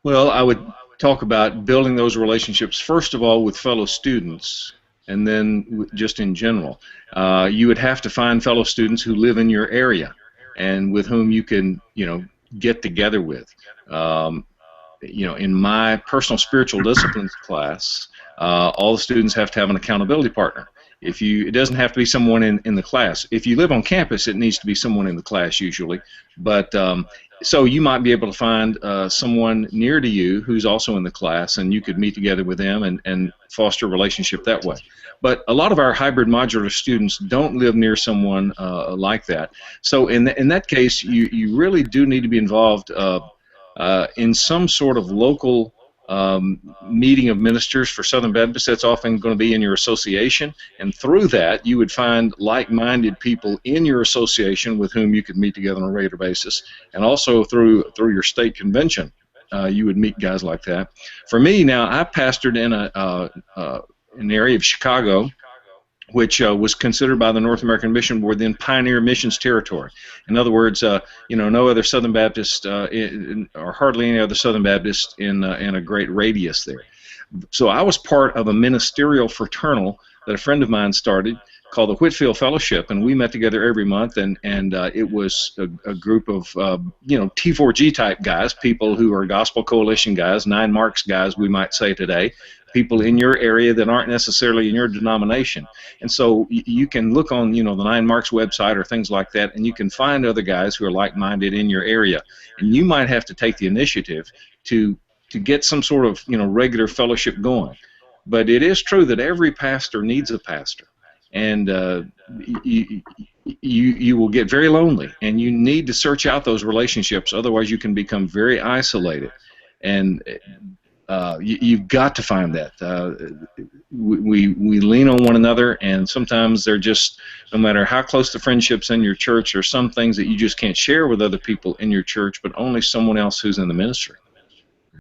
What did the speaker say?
Well, I would talk about building those relationships, first of all, with fellow students, and then just in general. You would have to find fellow students who live in your area and with whom you can, get together with. Um, in my personal spiritual disciplines class, all the students have to have an accountability partner. It doesn't have to be someone in the class. If you live on campus, it needs to be someone in the class usually. But so you might be able to find someone near to you who's also in the class, and you could meet together with them and foster a relationship that way. But a lot of our hybrid modular students don't live near someone like that. So in that case, you really do need to be involved in some sort of local meeting of ministers for Southern Baptists. That's often going to be in your association, and through that you would find like-minded people in your association with whom you could meet together on a regular basis, and also through your state convention. You would meet guys like that. For me now, I pastored in an area of Chicago which was considered by the North American Mission Board then pioneer missions territory. In other words, no other Southern Baptist or hardly any other Southern Baptist in a great radius there. So I was part of a ministerial fraternal that a friend of mine started called the Whitfield Fellowship, and we met together every month, and it was a group of T4G type guys, people who are Gospel Coalition guys, 9 Marks guys we might say today, people in your area that aren't necessarily in your denomination. And so you can look on the 9 Marks website or things like that, and you can find other guys who are like-minded in your area, and you might have to take the initiative to get some sort of regular fellowship going. But it is true that every pastor needs a pastor, and you will get very lonely, and you need to search out those relationships. Otherwise, you can become very isolated, and you've got to find that. We lean on one another, and sometimes they're just, no matter how close the friendships in your church, or some things that you just can't share with other people in your church, but only someone else who's in the ministry.